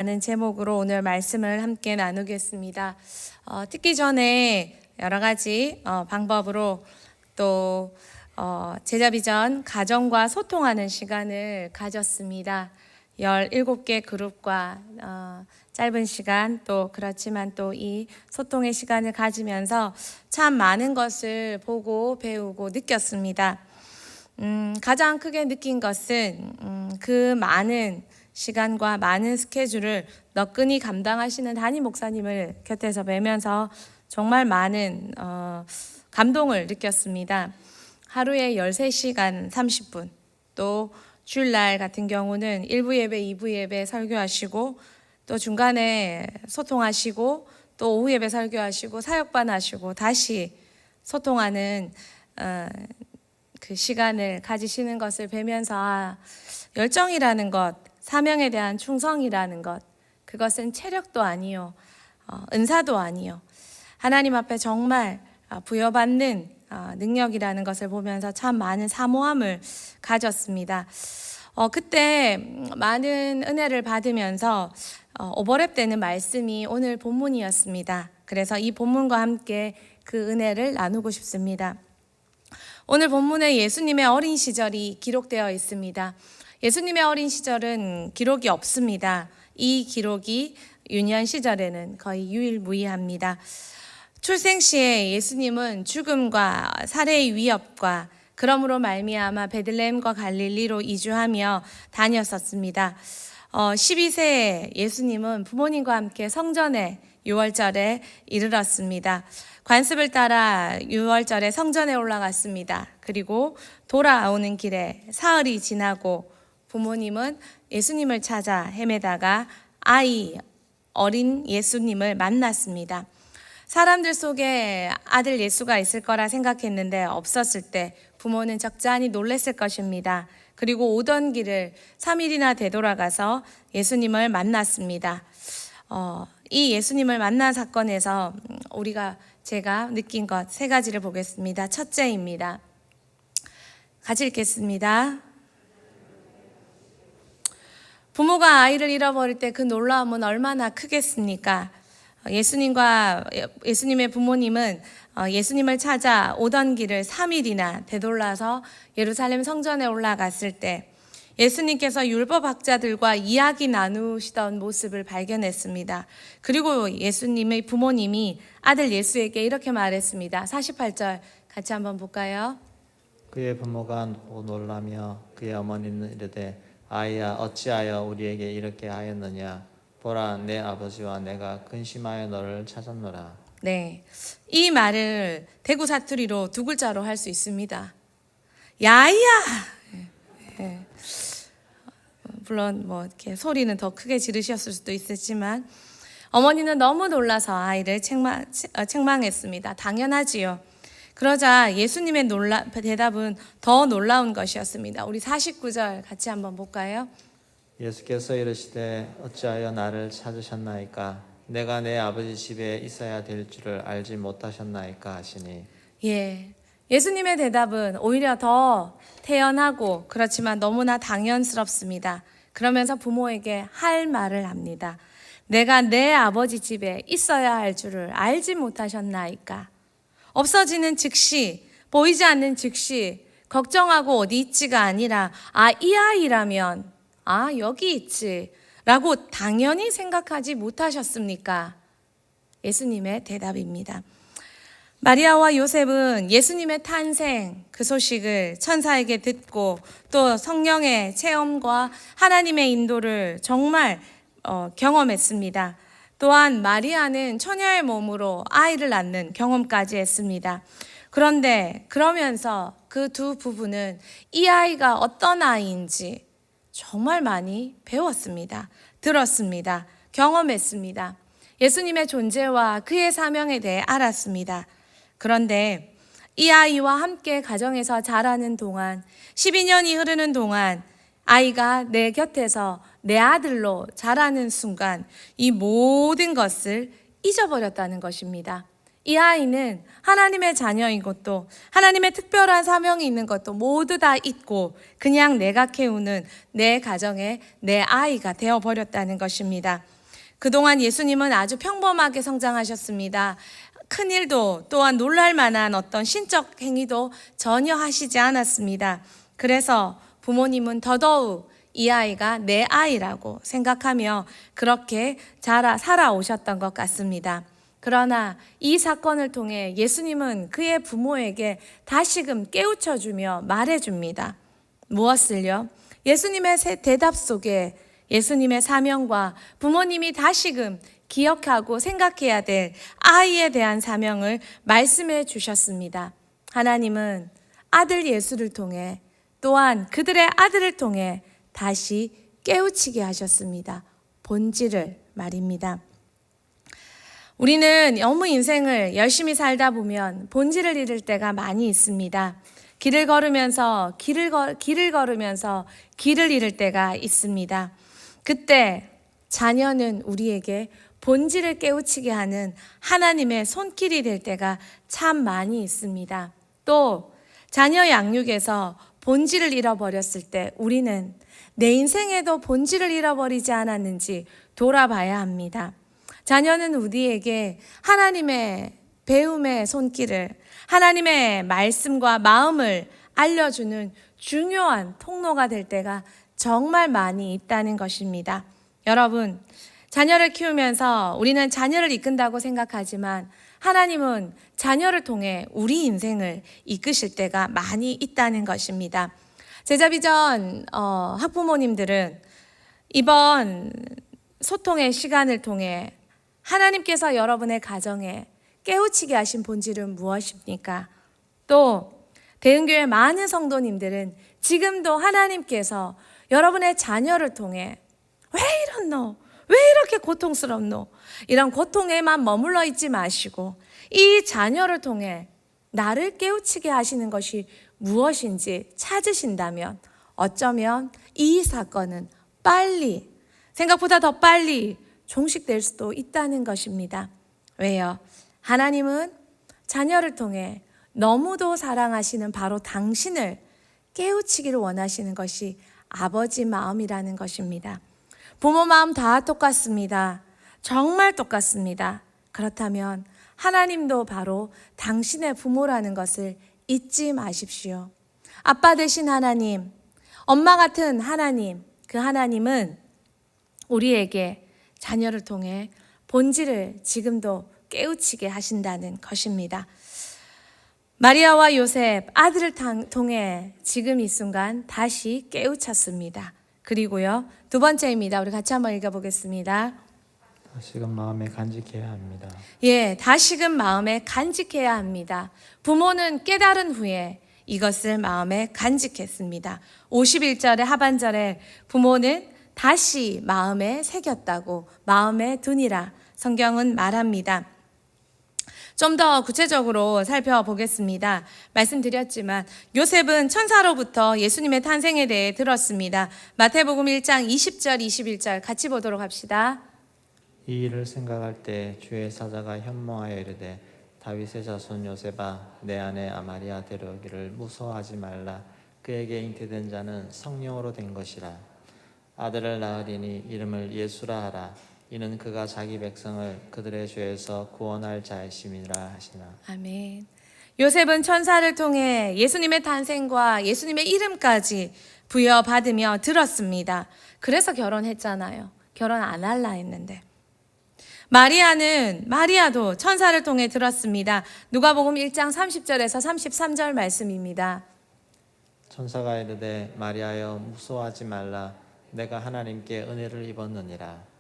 라는 제목으로 오늘 말씀을 함께 나누겠습니다. 듣기 전에 여러 가지 방법으로 또 제자비전 가정과 소통하는 시간을 가졌습니다. 17개 그룹과 짧은 시간 또 그렇지만 또 이 소통의 시간을 가지면서 참 많은 것을 보고 배우고 느꼈습니다. 가장 크게 느낀 것은 그 많은 시간과 많은 스케줄을 너끈히 감당하시는 담임 목사님을 곁에서 뵈면서 정말 많은 감동을 느꼈습니다. 하루에 13시간 30분, 또 주일날 같은 경우는 1부 예배, 2부 예배 설교하시고 또 중간에 소통하시고 또 오후 예배 설교하시고 사역반 하시고 다시 소통하는 그 시간을 가지시는 것을 뵈면서 열정이라는 것, 사명에 대한 충성이라는 것, 그것은 체력도 아니요, 은사도 아니요, 하나님 앞에 정말 부여받는 능력이라는 것을 보면서 참 많은 사모함을 가졌습니다. 그때 많은 은혜를 받으면서 오버랩 되는 말씀이 오늘 본문이었습니다. 그래서 이 본문과 함께 그 은혜를 나누고 싶습니다. 오늘 본문에 예수님의 어린 시절이 기록되어 있습니다. 예수님의 어린 시절은 기록이 없습니다. 이 기록이 유년 시절에는 거의 유일무이합니다. 출생 시에 예수님은 죽음과 살해의 위협과 그러므로 말미암아 베들레헴과 갈릴리로 이주하며 다녔었습니다. 12세에 예수님은 부모님과 함께 성전에 유월절에 이르렀습니다. 관습을 따라 유월절에 성전에 올라갔습니다. 그리고 돌아오는 길에 사흘이 지나고 부모님은 예수님을 찾아 헤매다가 어린 예수님을 만났습니다. 사람들 속에 아들 예수가 있을 거라 생각했는데 없었을 때 부모는 적잖이 놀랐을 것입니다. 그리고 오던 길을 3일이나 되돌아가서 예수님을 만났습니다. 이 예수님을 만난 사건에서 제가 느낀 것 3가지를 보겠습니다. 첫째입니다. 같이 읽겠습니다. 부모가 아이를 잃어버릴 때 그 놀라움은 얼마나 크겠습니까? 예수님의 부모님은 예수님을 찾아 오던 길을 3일이나 되돌아서 예루살렘 성전에 올라갔을 때 예수님께서 율법학자들과 이야기 나누시던 모습을 발견했습니다. 그리고 예수님의 부모님이 아들 예수에게 이렇게 말했습니다. 48절 같이 한번 볼까요? 그의 부모가 보고 놀라며 그의 어머니는 이르되 아이야 어찌하여 우리에게 이렇게 하였느냐 보라 내 아버지와 내가 근심하여 너를 찾았노라. 네, 이 말을 대구 사투리로 2글자로 할 수 있습니다. 야야. 네. 물론 이렇게 소리는 더 크게 지르셨을 수도 있었지만 어머니는 너무 놀라서 아이를 책망했습니다. 당연하지요. 그러자 예수님의 대답은 더 놀라운 것이었습니다. 우리 49절 같이 한번 볼까요? 예수께서 이르시되 어찌하여 나를 찾으셨나이까 내가 내 아버지 집에 있어야 될 줄을 알지 못하셨나이까 하시니. 예수님의 대답은 오히려 더 태연하고 그렇지만 너무나 당연스럽습니다. 그러면서 부모에게 할 말을 합니다. 내가 내 아버지 집에 있어야 할 줄을 알지 못하셨나이까. 없어지는 즉시, 보이지 않는 즉시 걱정하고 어디 있지가 아니라 이 아이라면 여기 있지 라고 당연히 생각하지 못하셨습니까? 예수님의 대답입니다. 마리아와 요셉은 예수님의 탄생 그 소식을 천사에게 듣고 또 성령의 체험과 하나님의 인도를 정말 경험했습니다. 또한 마리아는 처녀의 몸으로 아이를 낳는 경험까지 했습니다. 그러면서 그 두 부부는 이 아이가 어떤 아이인지 정말 많이 배웠습니다. 들었습니다. 경험했습니다. 예수님의 존재와 그의 사명에 대해 알았습니다. 그런데 이 아이와 함께 가정에서 자라는 동안 12년이 흐르는 동안 아이가 내 곁에서 내 아들로 자라는 순간 이 모든 것을 잊어버렸다는 것입니다. 이 아이는 하나님의 자녀이고 또 하나님의 특별한 사명이 있는 것도 모두 다 잊고 그냥 내가 키우는 내 가정의 내 아이가 되어버렸다는 것입니다. 그동안 예수님은 아주 평범하게 성장하셨습니다. 큰일도 또한 놀랄 만한 어떤 신적 행위도 전혀 하시지 않았습니다. 그래서 부모님은 더더욱 이 아이가 내 아이라고 생각하며 그렇게 살아오셨던 것 같습니다. 그러나 이 사건을 통해 예수님은 그의 부모에게 다시금 깨우쳐주며 말해줍니다. 무엇을요? 예수님의 대답 속에 예수님의 사명과 부모님이 다시금 기억하고 생각해야 될 아이에 대한 사명을 말씀해 주셨습니다. 하나님은 아들 예수를 통해 또한 그들의 아들을 통해 다시 깨우치게 하셨습니다. 본질을 말입니다. 우리는 너무 인생을 열심히 살다 보면 본질을 잃을 때가 많이 있습니다. 길을 걸으면서 길을 잃을 때가 있습니다. 그때 자녀는 우리에게 본질을 깨우치게 하는 하나님의 손길이 될 때가 참 많이 있습니다. 또 자녀 양육에서 본질을 잃어버렸을 때 우리는 내 인생에도 본질을 잃어버리지 않았는지 돌아봐야 합니다. 자녀는 우리에게 하나님의 배움의 손길을, 하나님의 말씀과 마음을 알려주는 중요한 통로가 될 때가 정말 많이 있다는 것입니다. 여러분, 자녀를 키우면서 우리는 자녀를 이끈다고 생각하지만 하나님은 자녀를 통해 우리 인생을 이끄실 때가 많이 있다는 것입니다. 제자비전 학부모님들은 이번 소통의 시간을 통해 하나님께서 여러분의 가정에 깨우치게 하신 본질은 무엇입니까? 또 대흥교회 많은 성도님들은 지금도 하나님께서 여러분의 자녀를 통해 왜 이렇노? 왜 이렇게 고통스럽노? 이런 고통에만 머물러 있지 마시고 이 자녀를 통해 나를 깨우치게 하시는 것이 무엇인지 찾으신다면 어쩌면 이 사건은 생각보다 더 빨리 종식될 수도 있다는 것입니다. 왜요? 하나님은 자녀를 통해 너무도 사랑하시는 바로 당신을 깨우치기를 원하시는 것이 아버지 마음이라는 것입니다. 부모 마음 다 똑같습니다. 정말 똑같습니다. 그렇다면 하나님도 바로 당신의 부모라는 것을 잊지 마십시오. 아빠 되신 하나님, 엄마 같은 하나님, 그 하나님은 우리에게 자녀를 통해 본질을 지금도 깨우치게 하신다는 것입니다. 마리아와 요셉, 아들을 통해 지금 이 순간 다시 깨우쳤습니다. 그리고요, 두 번째입니다. 우리 같이 한번 읽어보겠습니다. 다시금 마음에 간직해야 합니다. 예, 다시금 마음에 간직해야 합니다. 부모는 깨달은 후에 이것을 마음에 간직했습니다. 51절의 하반절에 부모는 다시 마음에 새겼다고 마음에 두니라 성경은 말합니다. 좀 더 구체적으로 살펴보겠습니다. 말씀드렸지만 요셉은 천사로부터 예수님의 탄생에 대해 들었습니다. 마태복음 1장 20절 21절 같이 보도록 합시다. 이 일을 생각할 때 주의 사자가 현몽하여 이르되 다윗의 자손 요셉아 내 아내 마리아 데려오기를 무서워하지 말라. 그에게 잉태된 자는 성령으로 된 것이라. 아들을 낳으리니 이름을 예수라 하라. 이는 그가 자기 백성을 그들의 죄에서 구원할 자이심이라 하시나. 아멘. 요셉은 천사를 통해 예수님의 탄생과 예수님의 이름까지 부여받으며 들었습니다. 그래서 결혼했잖아요. 결혼 안 할라 했는데. 마리아도 천사를 통해 들었습니다. 누가복음 1장 30절에서 33절 말씀입니다. 천사가 이르되 마리아여 무서워하지 말라. 내가 하나님께 은혜를 입었느니라.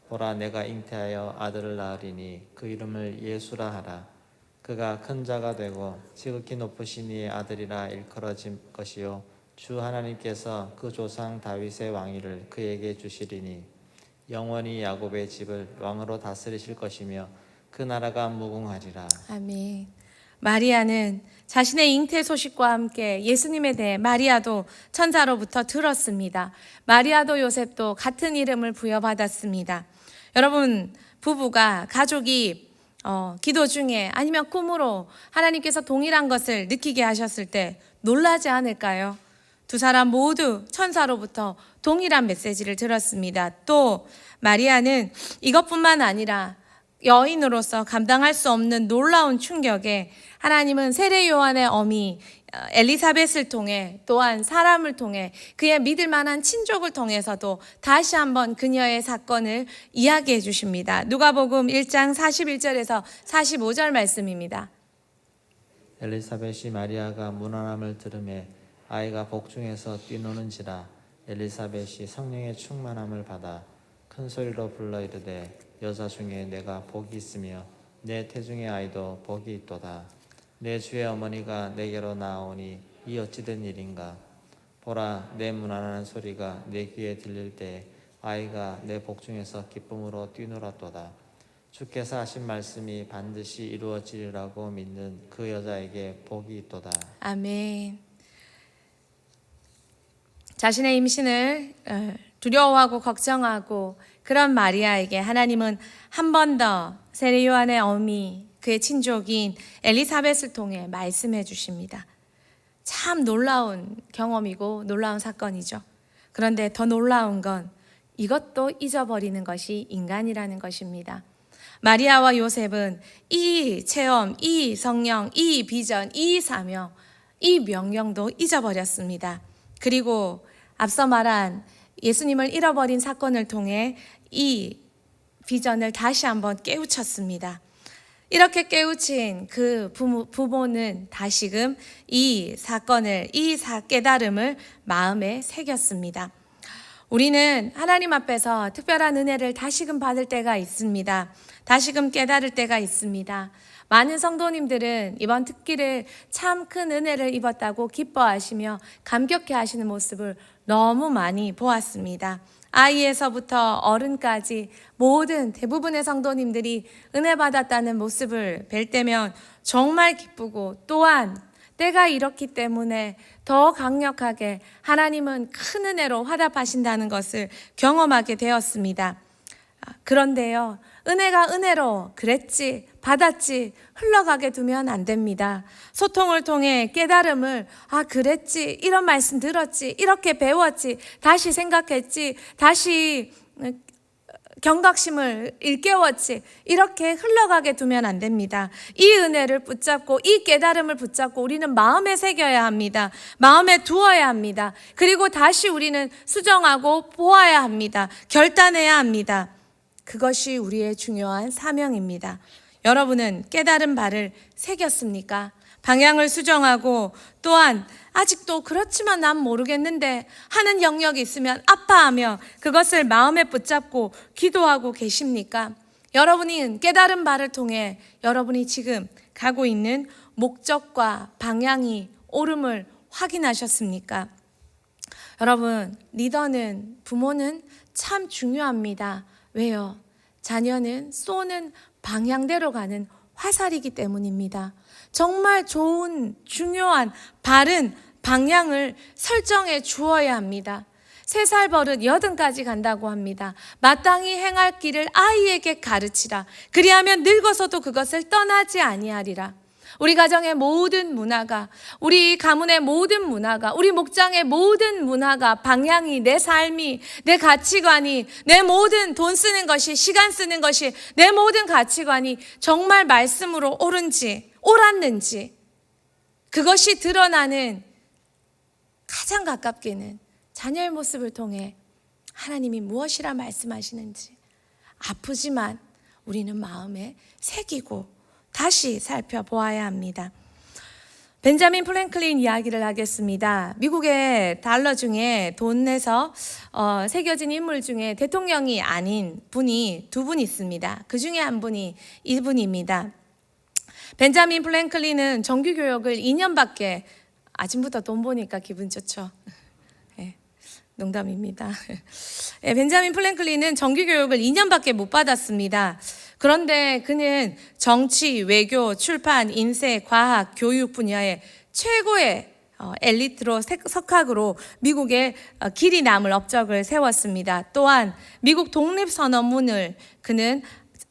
보라 내가 잉태하여 아들을 낳으리니 그 이름을 예수라 하라. 그가 큰 자가 되고 지극히 높으신 이의 아들이라 일컬어질 것이요 주 하나님께서 그 조상 다윗의 왕위를 그에게 주시리니 영원히 야곱의 집을 왕으로 다스리실 것이며 그 나라가 무궁하리라. 아멘. 마리아는 자신의 잉태 소식과 함께 예수님에 대해 마리아도 천사로부터 들었습니다. 마리아도 요셉도 같은 이름을 부여받았습니다. 여러분, 가족이 기도 중에 아니면 꿈으로 하나님께서 동일한 것을 느끼게 하셨을 때 놀라지 않을까요? 두 사람 모두 천사로부터 동일한 메시지를 들었습니다. 또 마리아는 이것뿐만 아니라 여인으로서 감당할 수 없는 놀라운 충격에 하나님은 세례 요한의 어미 엘리사벳을 통해 또한 사람을 통해 그의 믿을 만한 친족을 통해서도 다시 한번 그녀의 사건을 이야기해 주십니다. 누가복음 1장 41절에서 45절 말씀입니다. 엘리사벳이 마리아가 문안함을 들음에 아이가 복중에서 뛰노는지라. 엘리사벳이 성령의 충만함을 받아 큰 소리로 불러 이르되 여자 중에 내가 복이 있으며 내 태중의 아이도 복이 있도다. 내 주의 어머니가 내게로 나오니 이 어찌된 일인가. 보라, 내 문안하는 소리가 내 귀에 들릴 때 아이가 내 복중에서 기쁨으로 뛰놀았도다. 주께서 하신 말씀이 반드시 이루어지리라고 믿는 그 여자에게 복이 있도다. 아멘. 자신의 임신을 두려워하고 걱정하고 그런 마리아에게 하나님은 한 번 더 세례 요한의 어미 그의 친족인 엘리사벳을 통해 말씀해 주십니다. 참 놀라운 경험이고 놀라운 사건이죠. 그런데 더 놀라운 건 이것도 잊어버리는 것이 인간이라는 것입니다. 마리아와 요셉은 이 체험, 이 성령, 이 비전, 이 사명, 이 명령도 잊어버렸습니다. 그리고 앞서 말한 예수님을 잃어버린 사건을 통해 이 비전을 다시 한번 깨우쳤습니다. 이렇게 깨우친 그 부모는 다시금 이 사건을, 깨달음을 마음에 새겼습니다. 우리는 하나님 앞에서 특별한 은혜를 다시금 받을 때가 있습니다. 다시금 깨달을 때가 있습니다. 많은 성도님들은 이번 특기를 참 큰 은혜를 입었다고 기뻐하시며 감격해 하시는 모습을 너무 많이 보았습니다. 아이에서부터 어른까지 모든 대부분의 성도님들이 은혜 받았다는 모습을 뵐 때면 정말 기쁘고 또한 때가 이렇기 때문에 더 강력하게 하나님은 큰 은혜로 화답하신다는 것을 경험하게 되었습니다. 그런데요, 은혜가 은혜로 그랬지, 받았지, 흘러가게 두면 안 됩니다. 소통을 통해 깨달음을, 그랬지, 이런 말씀 들었지, 이렇게 배웠지, 다시 생각했지, 다시 경각심을 일깨웠지, 이렇게 흘러가게 두면 안 됩니다. 이 은혜를 붙잡고 이 깨달음을 붙잡고 우리는 마음에 새겨야 합니다. 마음에 두어야 합니다. 그리고 다시 우리는 수정하고 보아야 합니다. 결단해야 합니다. 그것이 우리의 중요한 사명입니다. 여러분은 깨달은 바를 새겼습니까? 방향을 수정하고 또한 아직도 그렇지만 난 모르겠는데 하는 영역이 있으면 아파하며 그것을 마음에 붙잡고 기도하고 계십니까? 여러분이 깨달은 바를 통해 여러분이 지금 가고 있는 목적과 방향이 옳음을 확인하셨습니까? 여러분, 리더는, 부모는 참 중요합니다. 왜요? 자녀는 쏘는 방향대로 가는 화살이기 때문입니다. 정말 좋은, 중요한, 바른 방향을 설정해 주어야 합니다. 3살 버릇 80까지 간다고 합니다. 마땅히 행할 길을 아이에게 가르치라. 그리하면 늙어서도 그것을 떠나지 아니하리라. 우리 가정의 모든 문화가, 우리 가문의 모든 문화가, 우리 목장의 모든 문화가, 방향이, 내 삶이, 내 가치관이, 내 모든 돈 쓰는 것이, 시간 쓰는 것이, 내 모든 가치관이 정말 말씀으로 옳았는지 그것이 드러나는 가장 가깝게는 자녀의 모습을 통해 하나님이 무엇이라 말씀하시는지 아프지만 우리는 마음에 새기고 다시 살펴보아야 합니다. 벤자민 프랭클린 이야기를 하겠습니다. 미국의 달러 중에 돈 내서 새겨진 인물 중에 대통령이 아닌 분이 2분 있습니다. 그 중에 한 분이 이분입니다. 벤자민 프랭클린은 정규교육을 2년밖에, 아침부터 돈 보니까 기분 좋죠. 농담입니다. 벤자민 프랭클린은 정규교육을 2년밖에 못 받았습니다. 그런데 그는 정치, 외교, 출판, 인쇄, 과학, 교육 분야의 최고의 엘리트로 석학으로 미국의 길이 남을 업적을 세웠습니다. 또한 미국 독립선언문을 그는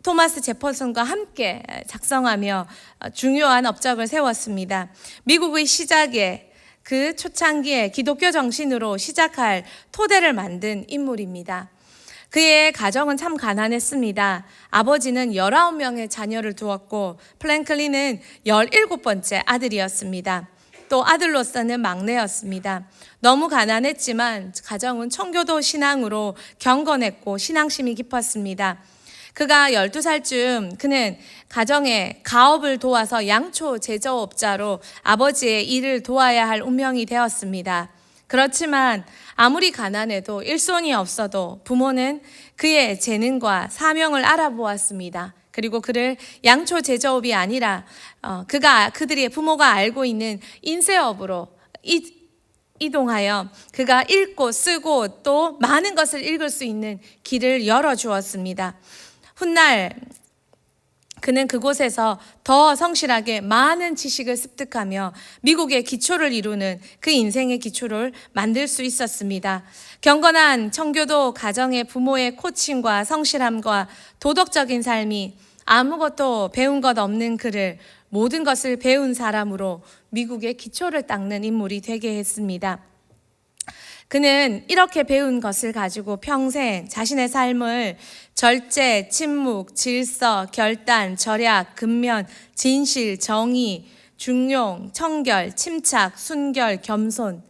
토마스 제퍼슨과 함께 작성하며 중요한 업적을 세웠습니다. 미국의 시작에 그 초창기에 기독교 정신으로 시작할 토대를 만든 인물입니다. 그의 가정은 참 가난했습니다. 아버지는 19명의 자녀를 두었고 플랭클린은 17번째 아들이었습니다. 또 아들로서는 막내였습니다. 너무 가난했지만 가정은 청교도 신앙으로 경건했고 신앙심이 깊었습니다. 그가 12살쯤 그는 가정의 가업을 도와서 양초 제조업자로 아버지의 일을 도와야 할 운명이 되었습니다. 그렇지만 아무리 가난해도 일손이 없어도 부모는 그의 재능과 사명을 알아보았습니다. 그리고 그를 양초 제조업이 아니라 그들의 부모가 알고 있는 인쇄업으로 이동하여 그가 읽고 쓰고 또 많은 것을 읽을 수 있는 길을 열어주었습니다. 훗날 그는 그곳에서 더 성실하게 많은 지식을 습득하며 미국의 기초를 이루는 그 인생의 기초를 만들 수 있었습니다. 경건한 청교도 가정의 부모의 코칭과 성실함과 도덕적인 삶이 아무것도 배운 것 없는 그를 모든 것을 배운 사람으로 미국의 기초를 닦는 인물이 되게 했습니다. 그는 이렇게 배운 것을 가지고 평생 자신의 삶을 절제, 침묵, 질서, 결단, 절약, 근면, 진실, 정의, 중용, 청결, 침착, 순결, 겸손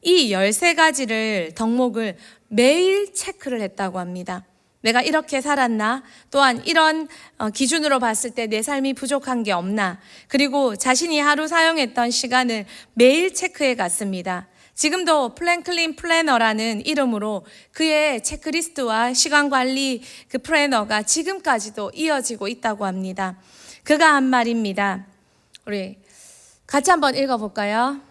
이 13가지를 덕목을 매일 체크를 했다고 합니다. 내가 이렇게 살았나? 또한 이런 기준으로 봤을 때 내 삶이 부족한 게 없나? 그리고 자신이 하루 사용했던 시간을 매일 체크해 갔습니다. 지금도 플랭클린 플래너라는 이름으로 그의 체크리스트와 시간관리 그 플래너가 지금까지도 이어지고 있다고 합니다. 그가 한 말입니다. 우리 같이 한번 읽어볼까요?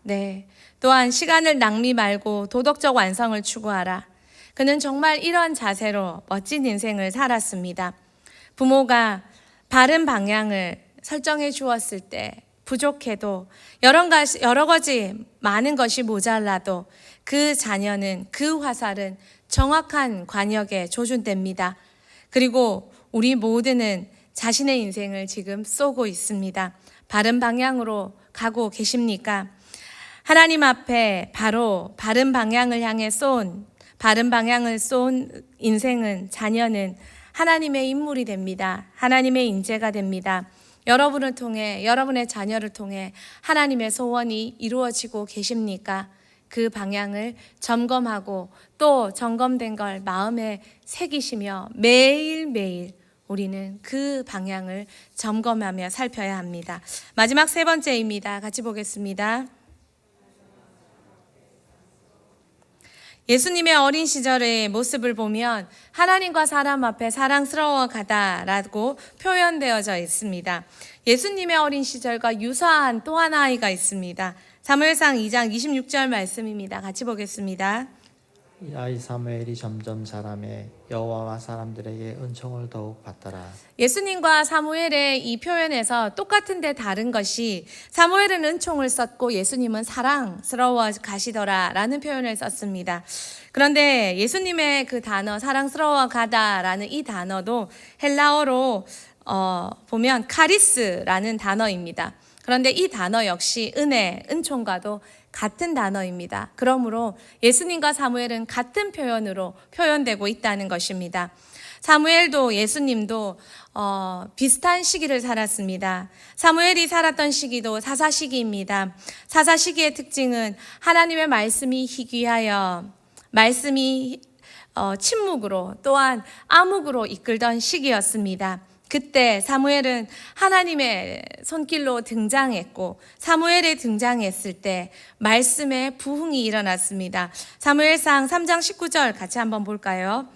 네. 또한 시간을 낭비 말고 도덕적 완성을 추구하라. 그는 정말 이런 자세로 멋진 인생을 살았습니다. 부모가 바른 방향을 설정해 주었을 때 부족해도 여러 가지 많은 것이 모자라도 그 자녀는 그 화살은 정확한 관역에 조준됩니다. 그리고 우리 모두는 자신의 인생을 지금 쏘고 있습니다. 바른 방향으로 가고 계십니까? 하나님 앞에 바로 바른 방향을 향해 바른 방향을 쏜 인생은 자녀는 하나님의 인물이 됩니다. 하나님의 인재가 됩니다. 여러분을 통해 여러분의 자녀를 통해 하나님의 소원이 이루어지고 계십니까? 그 방향을 점검하고 또 점검된 걸 마음에 새기시며 매일매일 우리는 그 방향을 점검하며 살펴야 합니다. 마지막 3번째입니다. 같이 보겠습니다. 예수님의 어린 시절의 모습을 보면 하나님과 사람 앞에 사랑스러워 가다라고 표현되어져 있습니다. 예수님의 어린 시절과 유사한 또 하나 아이가 있습니다. 사무엘상 2장 26절 말씀입니다. 같이 보겠습니다. 이 아이 사무엘이 점점 자라매 여호와와 사람들에게 은총을 더욱 받더라. 예수님과 사무엘의 이 표현에서 똑같은데 다른 것이 사무엘은 은총을 썼고 예수님은 사랑스러워 가시더라 라는 표현을 썼습니다. 그런데 예수님의 그 단어 사랑스러워 가다라는 이 단어도 헬라어로 보면 카리스라는 단어입니다. 그런데 이 단어 역시 은혜, 은총과도 같은 단어입니다. 그러므로 예수님과 사무엘은 같은 표현으로 표현되고 있다는 것입니다. 사무엘도 예수님도 비슷한 시기를 살았습니다. 사무엘이 살았던 시기도 사사 시기입니다. 사사 시기의 특징은 하나님의 말씀이 희귀하여 말씀이 침묵으로 또한 암묵으로 이끌던 시기였습니다. 그때 사무엘은 하나님의 손길로 등장했고 사무엘이 등장했을 때 말씀의 부흥이 일어났습니다. 사무엘상 3장 19절 같이 한번 볼까요?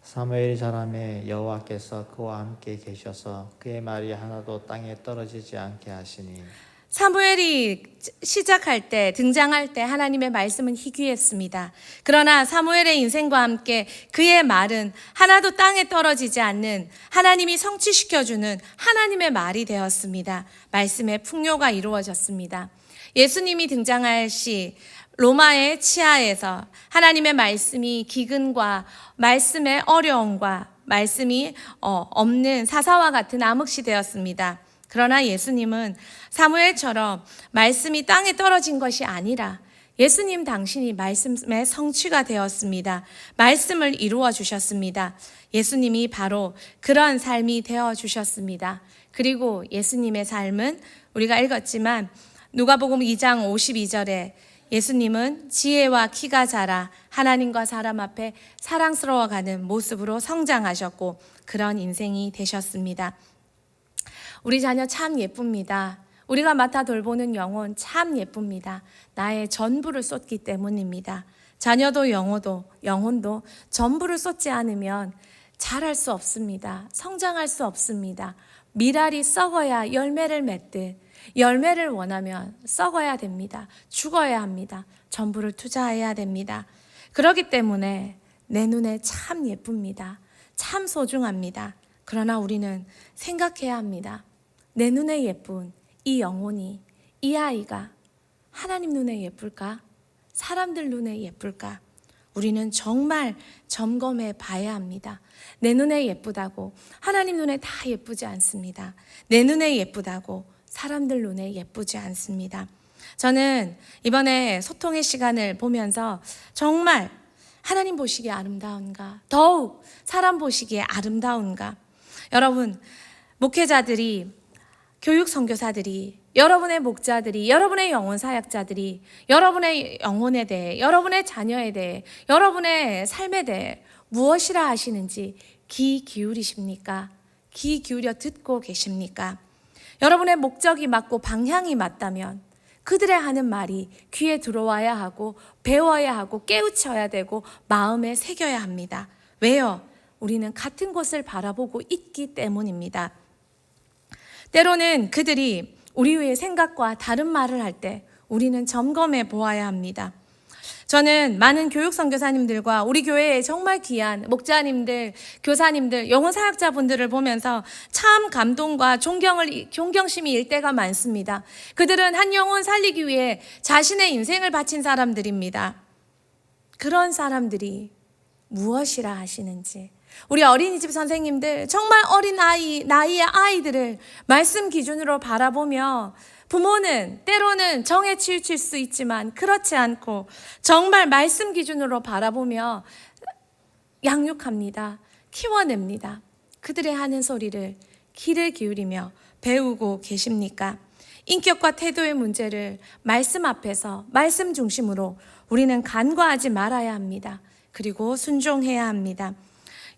사무엘이 자라매 여호와께서 그와 함께 계셔서 그의 말이 하나도 땅에 떨어지지 않게 하시니. 사무엘이 시작할 때 등장할 때 하나님의 말씀은 희귀했습니다. 그러나 사무엘의 인생과 함께 그의 말은 하나도 땅에 떨어지지 않는 하나님이 성취시켜주는 하나님의 말이 되었습니다. 말씀의 풍요가 이루어졌습니다. 예수님이 등장할 시 로마의 치하에서 하나님의 말씀이 기근과 말씀의 어려움과 말씀이 없는 사사와 같은 암흑시대였습니다. 그러나 예수님은 사무엘처럼 말씀이 땅에 떨어진 것이 아니라 예수님 당신이 말씀의 성취가 되었습니다. 말씀을 이루어 주셨습니다. 예수님이 바로 그런 삶이 되어 주셨습니다. 그리고 예수님의 삶은 우리가 읽었지만 누가복음 2장 52절에 예수님은 지혜와 키가 자라 하나님과 사람 앞에 사랑스러워가는 모습으로 성장하셨고 그런 인생이 되셨습니다. 우리 자녀 참 예쁩니다. 우리가 맡아 돌보는 영혼 참 예쁩니다. 나의 전부를 쏟기 때문입니다. 자녀도 영혼도 전부를 쏟지 않으면 자랄 수 없습니다. 성장할 수 없습니다. 밀알이 썩어야 열매를 맺듯 열매를 원하면 썩어야 됩니다. 죽어야 합니다. 전부를 투자해야 됩니다. 그렇기 때문에 내 눈에 참 예쁩니다. 참 소중합니다. 그러나 우리는 생각해야 합니다. 내 눈에 예쁜 이 영혼이, 이 아이가 하나님 눈에 예쁠까? 사람들 눈에 예쁠까? 우리는 정말 점검해 봐야 합니다. 내 눈에 예쁘다고 하나님 눈에 다 예쁘지 않습니다. 내 눈에 예쁘다고 사람들 눈에 예쁘지 않습니다. 저는 이번에 소통의 시간을 보면서 정말 하나님 보시기에 아름다운가? 더욱 사람 보시기에 아름다운가? 여러분, 목회자들이, 교육 선교사들이, 여러분의 목자들이, 여러분의 영혼 사역자들이 여러분의 영혼에 대해, 여러분의 자녀에 대해, 여러분의 삶에 대해 무엇이라 하시는지 귀 기울이십니까? 귀 기울여 듣고 계십니까? 여러분의 목적이 맞고 방향이 맞다면 그들의 하는 말이 귀에 들어와야 하고 배워야 하고 깨우쳐야 되고 마음에 새겨야 합니다. 왜요? 우리는 같은 곳을 바라보고 있기 때문입니다. 때로는 그들이 우리 위의 생각과 다른 말을 할 때 우리는 점검해 보아야 합니다. 저는 많은 교육 선교사님들과 우리 교회에 정말 귀한 목자님들, 교사님들, 영혼 사역자분들을 보면서 참 감동과 존경심이 일 때가 많습니다. 그들은 한 영혼 살리기 위해 자신의 인생을 바친 사람들입니다. 그런 사람들이 무엇이라 하시는지, 우리 어린이집 선생님들 정말 어린 나이의 아이들을 말씀 기준으로 바라보며 부모는 때로는 정에 치우칠 수 있지만 그렇지 않고 정말 말씀 기준으로 바라보며 양육합니다. 키워냅니다. 그들의 하는 소리를 귀를 기울이며 배우고 계십니까? 인격과 태도의 문제를 말씀 앞에서 말씀 중심으로 우리는 간과하지 말아야 합니다. 그리고 순종해야 합니다.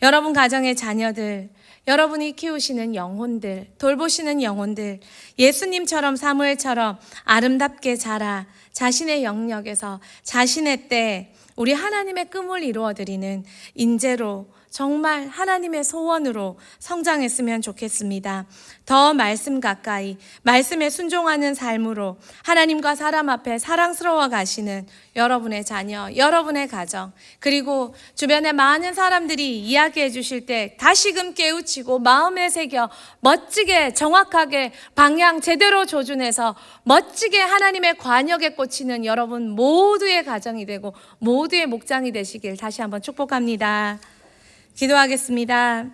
여러분 가정의 자녀들, 여러분이 키우시는 영혼들, 돌보시는 영혼들, 예수님처럼 사무엘처럼 아름답게 자라 자신의 영역에서 자신의 때에 우리 하나님의 꿈을 이루어드리는 인재로 정말 하나님의 소원으로 성장했으면 좋겠습니다. 더 말씀 가까이, 말씀에 순종하는 삶으로 하나님과 사람 앞에 사랑스러워 가시는 여러분의 자녀, 여러분의 가정, 그리고 주변에 많은 사람들이 이야기해 주실 때 다시금 깨우치고 마음에 새겨 멋지게 정확하게 방향 제대로 조준해서 멋지게 하나님의 관역에 꽂히는 여러분 모두의 가정이 되고 모두의 목장이 되시길 다시 한번 축복합니다. 기도하겠습니다.